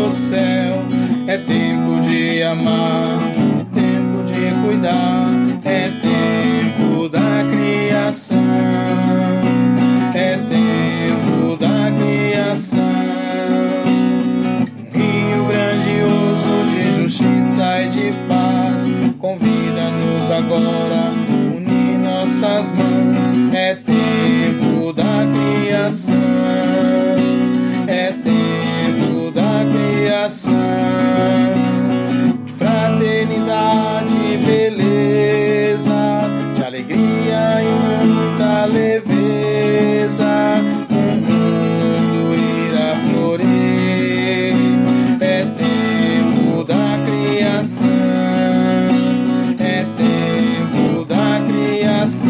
no céu. É tempo de amar, é tempo de cuidar, é tempo da criação, é tempo da criação. Um rio grandioso de justiça e de paz convida-nos agora, unir nossas mãos. É tempo da criação, é tempo da criação, de fraternidade, beleza, de alegria e muita leveza. O mundo irá florir. É tempo da criação, é tempo da criação.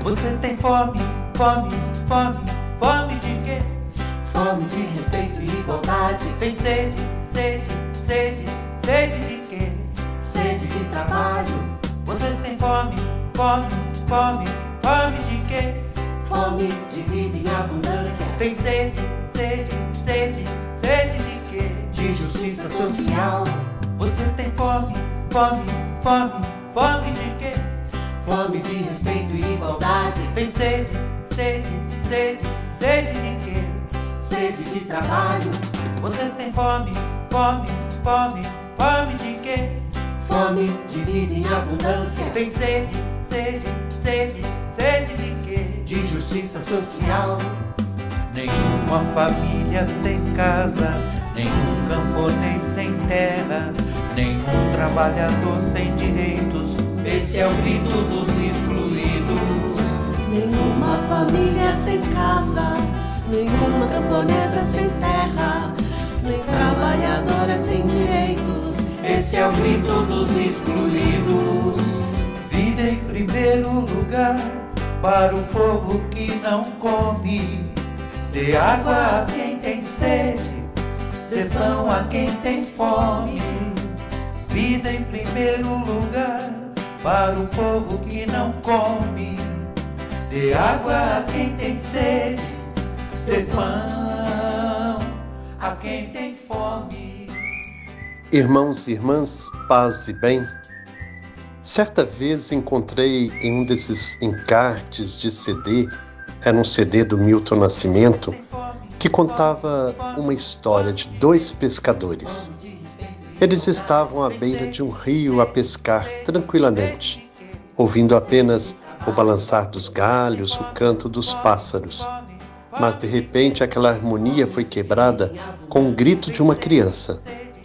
Você tem fome, fome, fome, fome de quê? Fome de respeito e igualdade. Tem sede, sede, sede, sede de quê? Sede de trabalho. Você tem fome, fome, fome, fome de quê? Fome de vida em abundância. Tem sede, sede, sede, sede de quê? De justiça social. Você tem fome, fome, fome, fome de quê? Fome de respeito e igualdade. Tem sede, sede, sede, sede de quê? Sede de trabalho. Você tem fome, fome, fome, fome de quê? Fome de vida em abundância. Tem sede, sede, sede, sede de quê? De justiça social. Nenhuma família sem casa, nenhum camponês sem terra, nenhum trabalhador sem direitos. Esse é o grito dos excluídos. Nenhuma família sem casa, nenhuma camponesa sem terra, nem trabalhadora sem direitos. Esse é o grito dos excluídos. Vida em primeiro lugar para o povo que não come. Dê água a quem tem sede, dê pão a quem tem fome. Vida em primeiro lugar para o povo que não come. Dê água a quem tem sede, dê pão a quem tem fome. Irmãos e irmãs, paz e bem. Certa vez encontrei em um desses encartes de CD, era um CD do Milton Nascimento, que contava uma história de dois pescadores. Eles estavam à beira de um rio a pescar tranquilamente, ouvindo apenas o balançar dos galhos, o canto dos pássaros. Mas de repente aquela harmonia foi quebrada com o grito de uma criança.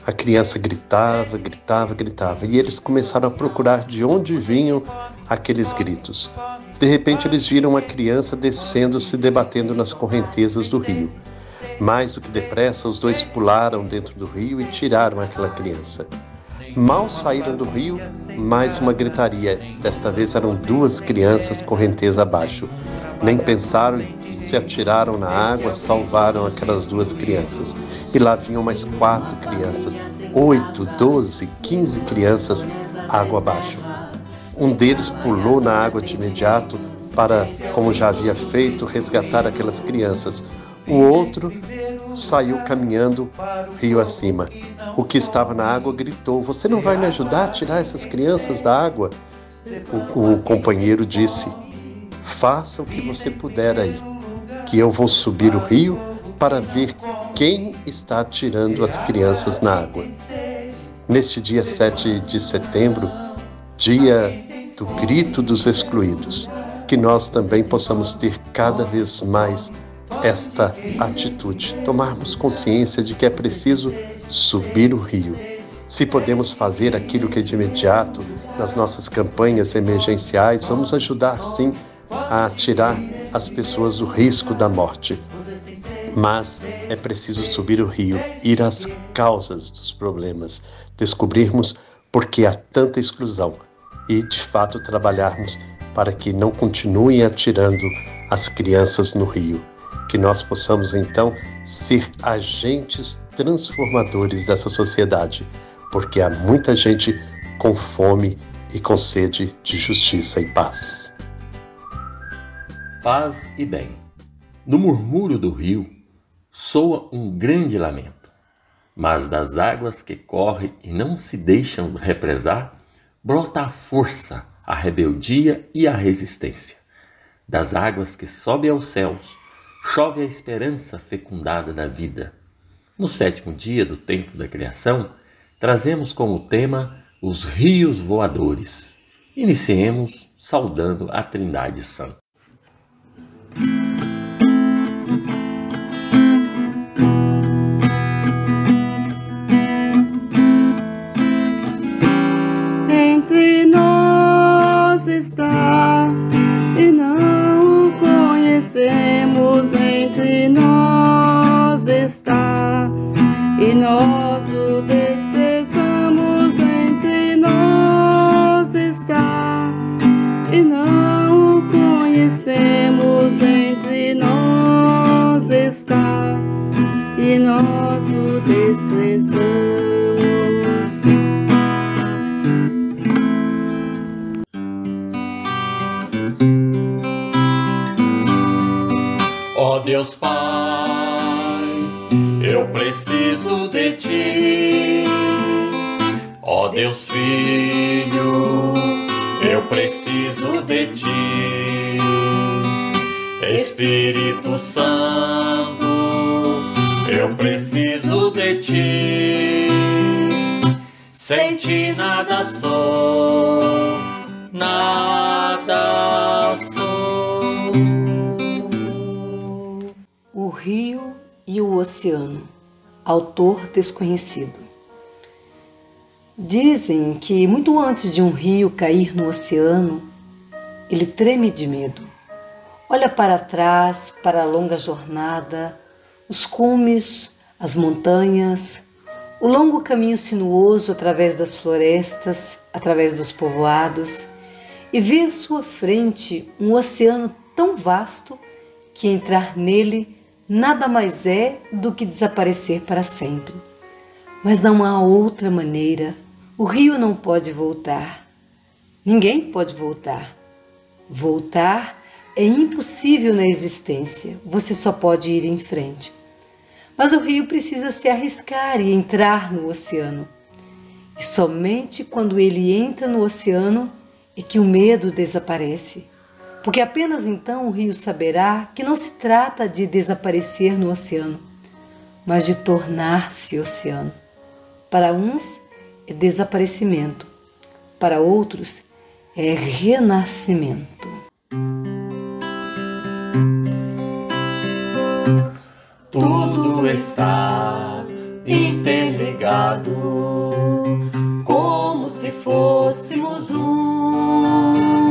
A criança gritava, gritava, gritava, e eles começaram a procurar de onde vinham aqueles gritos. De repente eles viram a criança descendo, se debatendo nas correntezas do rio. Mais do que depressa, os dois pularam dentro do rio e tiraram aquela criança. Mal saíram do rio, mais uma gritaria. Desta vez eram duas crianças correnteza abaixo. Nem pensaram e se atiraram na água, salvaram aquelas duas crianças. E lá vinham mais 4 crianças, 8, 12, 15 crianças água abaixo. Um deles pulou na água de imediato para, como já havia feito, resgatar aquelas crianças. O outro saiu caminhando rio acima. O que estava na água gritou: "Você não vai me ajudar a tirar essas crianças da água?" O companheiro disse: "Faça o que você puder aí, que eu vou subir o rio para ver quem está tirando as crianças na água." Neste dia 7 de setembro, dia do grito dos excluídos, que nós também possamos ter cada vez mais esta atitude, tomarmos consciência de que é preciso subir o rio. Se podemos fazer aquilo que é de imediato nas nossas campanhas emergenciais, vamos ajudar sim a tirar as pessoas do risco da morte. Mas é preciso subir o rio, ir às causas dos problemas, descobrirmos por que há tanta exclusão e, de fato, trabalharmos para que não continuem atirando as crianças no rio. que nós possamos então ser agentes transformadores dessa sociedade, porque há muita gente com fome e com sede de justiça e paz. Paz e bem. No murmúrio do rio soa um grande lamento, mas das águas que correm e não se deixam represar, brota a força, a rebeldia e a resistência. Das águas que sobem aos céus, chove a esperança fecundada da vida. No 7º dia do tempo da criação, trazemos como tema os rios voadores. Iniciemos saudando a Trindade Santa. Entre nós está e não o conhecemos, entre nós está e nós o desprezamos, entre nós está e não o conhecemos, entre nós está e nós o desprezamos. Ó Deus Pai, eu preciso de Ti. Ó Deus Filho, eu preciso de Ti. Espírito Santo, eu preciso de Ti. Sem Ti nada sou, nada sou. O Rio e o Oceano, autor desconhecido. Dizem que muito antes de um rio cair no oceano, ele treme de medo. Olha para trás, para a longa jornada, os cumes, as montanhas, o longo caminho sinuoso através das florestas, através dos povoados, e vê à sua frente um oceano tão vasto que entrar nele nada mais é do que desaparecer para sempre. Mas não há outra maneira. O rio não pode voltar. Ninguém pode voltar. Voltar é impossível na existência. Você só pode ir em frente. Mas o rio precisa se arriscar e entrar no oceano. E somente quando ele entra no oceano é que o medo desaparece. Porque apenas então o rio saberá que não se trata de desaparecer no oceano, mas de tornar-se oceano. Para uns é desaparecimento, para outros é renascimento. Tudo está interligado, como se fôssemos um.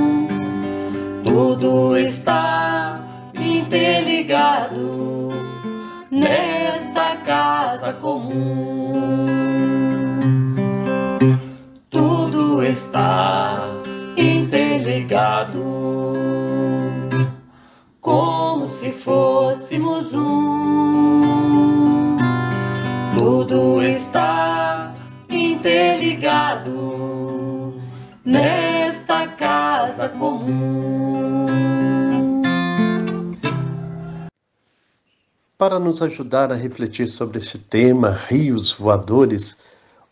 Tudo está interligado nesta casa comum. Tudo está interligado, como se fôssemos um. Tudo está interligado nesta casa comum. Para nos ajudar a refletir sobre esse tema, rios voadores,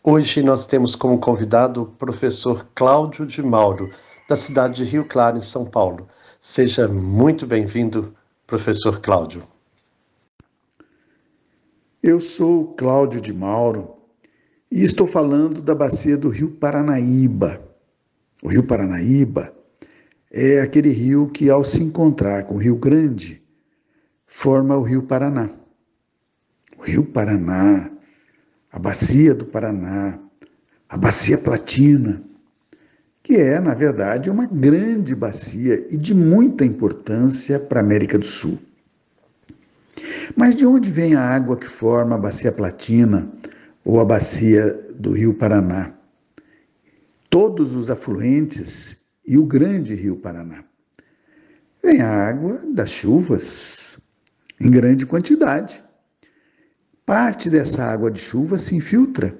hoje nós temos como convidado o professor Cláudio de Mauro, da cidade de Rio Claro, em São Paulo. Seja muito bem-vindo, professor Cláudio. Eu sou Cláudio de Mauro e estou falando da bacia do Rio Paranaíba. O Rio Paranaíba é aquele rio que, ao se encontrar com o Rio Grande, forma o Rio Paraná. O Rio Paraná, a bacia do Paraná, a bacia Platina, que é, na verdade, uma grande bacia e de muita importância para a América do Sul. Mas de onde vem a água que forma a bacia Platina ou a bacia do Rio Paraná? Todos os afluentes e o grande Rio Paraná. Vem a água das chuvas, em grande quantidade. Parte dessa água de chuva se infiltra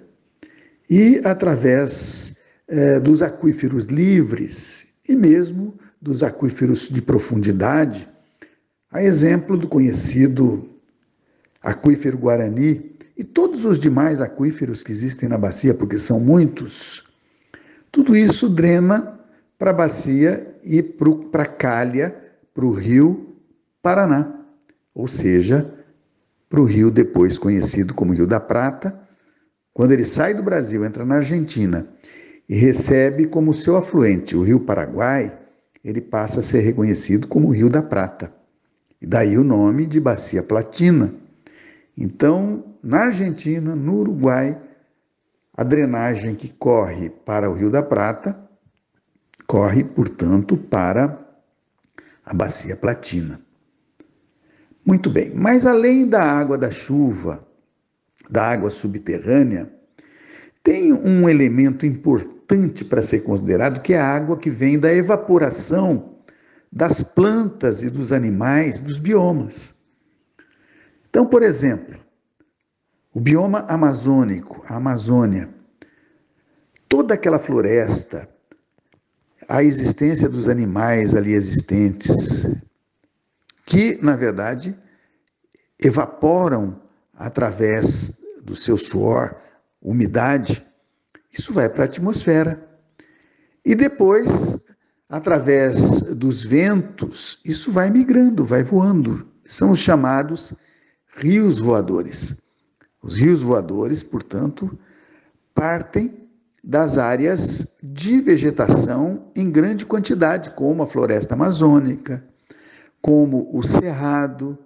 e, através dos aquíferos livres e mesmo dos aquíferos de profundidade, a exemplo do conhecido aquífero Guarani e todos os demais aquíferos que existem na bacia, porque são muitos, tudo isso drena para a bacia e para a calha, para o rio Paraná, ou seja, para o rio depois conhecido como Rio da Prata. Quando ele sai do Brasil, entra na Argentina e recebe como seu afluente o Rio Paraguai, ele passa a ser reconhecido como o Rio da Prata. E daí o nome de Bacia Platina. Então, na Argentina, no Uruguai, a drenagem que corre para o Rio da Prata corre, portanto, para a Bacia Platina. Muito bem, mas além da água da chuva, da água subterrânea, tem um elemento importante para ser considerado, que é a água que vem da evaporação das plantas e dos animais dos biomas. Então, por exemplo, o bioma amazônico, a Amazônia, toda aquela floresta, a existência dos animais ali existentes, que, na verdade, evaporam através do seu suor, umidade, isso vai para a atmosfera. E depois, através dos ventos, isso vai migrando, vai voando. São os chamados rios voadores. Os rios voadores, portanto, partem das áreas de vegetação em grande quantidade, como a floresta amazônica, como o cerrado,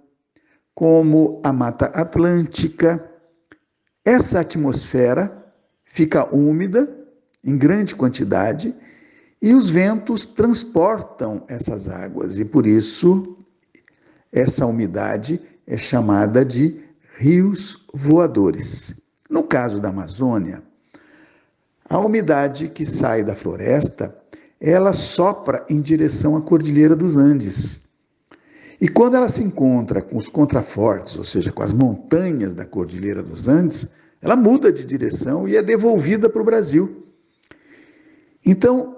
como a Mata Atlântica. Essa atmosfera fica úmida em grande quantidade e os ventos transportam essas águas, e por isso essa umidade é chamada de rios voadores. No caso da Amazônia, a umidade que sai da floresta, ela sopra em direção à Cordilheira dos Andes. E quando ela se encontra com os contrafortes, ou seja, com as montanhas da Cordilheira dos Andes, ela muda de direção e é devolvida para o Brasil. Então,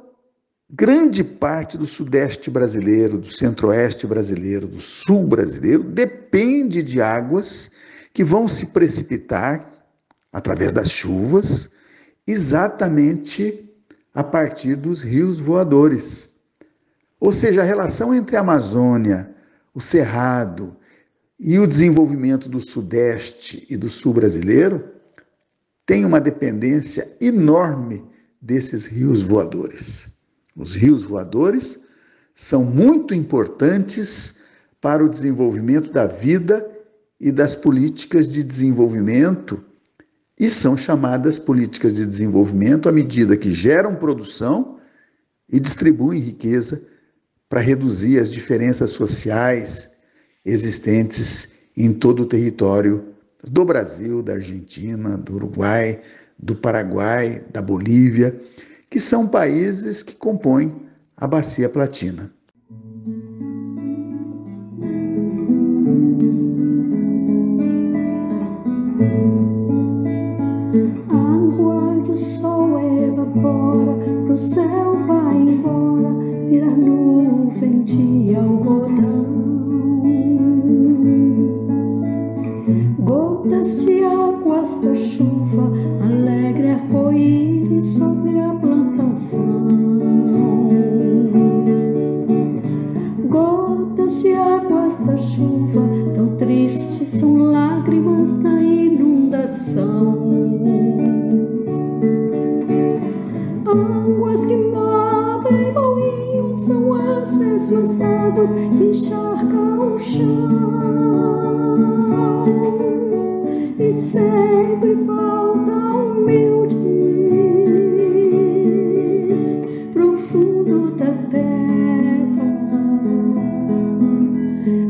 grande parte do sudeste brasileiro, do centro-oeste brasileiro, do sul brasileiro, depende de águas que vão se precipitar através das chuvas, exatamente a partir dos rios voadores. Ou seja, a relação entre a Amazônia, o Cerrado e o desenvolvimento do sudeste e do sul brasileiro tem uma dependência enorme desses rios voadores. Os rios voadores são muito importantes para o desenvolvimento da vida e das políticas de desenvolvimento, e são chamadas políticas de desenvolvimento à medida que geram produção e distribuem riqueza para reduzir as diferenças sociais existentes em todo o território do Brasil, da Argentina, do Uruguai, do Paraguai, da Bolívia, que são países que compõem a Bacia Platina. Água que o sol evapora, pro céu vai embora, vira nuvem de algodão. Gotas de águas da chuva, alegre arco-íris sobre a plantação. Gotas de águas da chuva, tão tristes são lágrimas na inundação. Águas que movem moinhos são as mesmas águas que encharcam o chão. E sempre voltam humildes pro fundo da terra,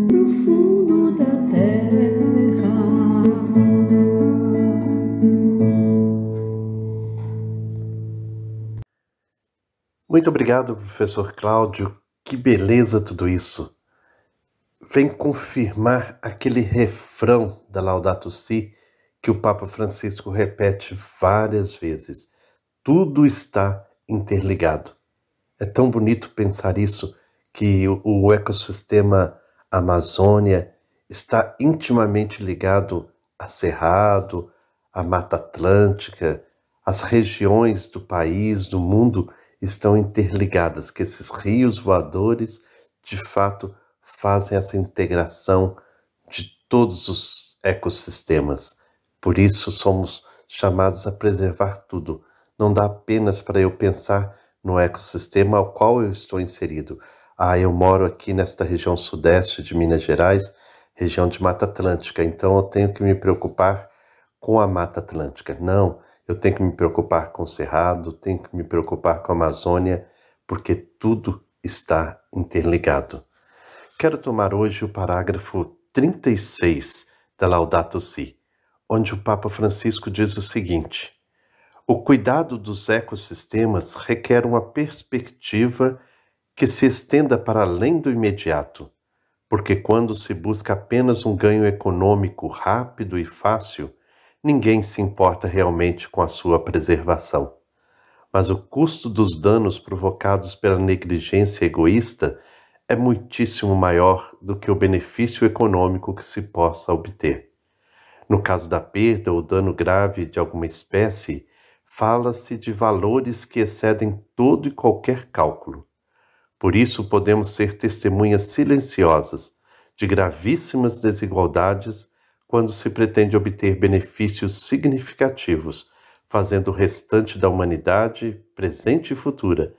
pro fundo da terra. Muito obrigado, professor Cláudio. Que beleza tudo isso. vem confirmar aquele refrão da Laudato Si que o Papa Francisco repete várias vezes. Tudo está interligado. É tão bonito pensar isso, que o ecossistema Amazônia está intimamente ligado a Cerrado, a Mata Atlântica, as regiões do país, do mundo estão interligadas, que esses rios voadores, de fato, fazem essa integração de todos os ecossistemas. Por isso somos chamados a preservar tudo. Não dá apenas para eu pensar no ecossistema ao qual eu estou inserido. Eu moro aqui nesta região sudeste de Minas Gerais, região de Mata Atlântica, então eu tenho que me preocupar com a Mata Atlântica. Não, eu tenho que me preocupar com o Cerrado, tenho que me preocupar com a Amazônia, porque tudo está interligado. Quero tomar hoje o parágrafo 36 da Laudato Si, onde o Papa Francisco diz o seguinte: o cuidado dos ecossistemas requer uma perspectiva que se estenda para além do imediato, porque quando se busca apenas um ganho econômico rápido e fácil, ninguém se importa realmente com a sua preservação. Mas o custo dos danos provocados pela negligência egoísta é muitíssimo maior do que o benefício econômico que se possa obter. No caso da perda ou dano grave de alguma espécie, fala-se de valores que excedem todo e qualquer cálculo. Por isso podemos ser testemunhas silenciosas de gravíssimas desigualdades quando se pretende obter benefícios significativos, fazendo o restante da humanidade, presente e futura,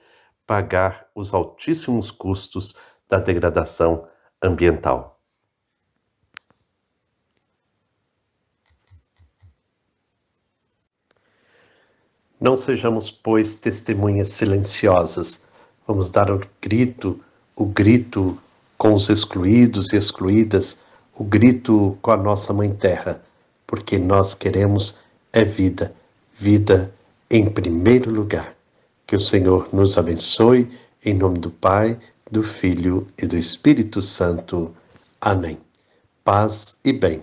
pagar os altíssimos custos da degradação ambiental. Não sejamos, pois, testemunhas silenciosas. Vamos dar o grito com os excluídos e excluídas, o grito com a nossa Mãe Terra, porque nós queremos vida, vida em primeiro lugar. Que o Senhor nos abençoe, em nome do Pai, do Filho e do Espírito Santo. Amém. Paz e bem.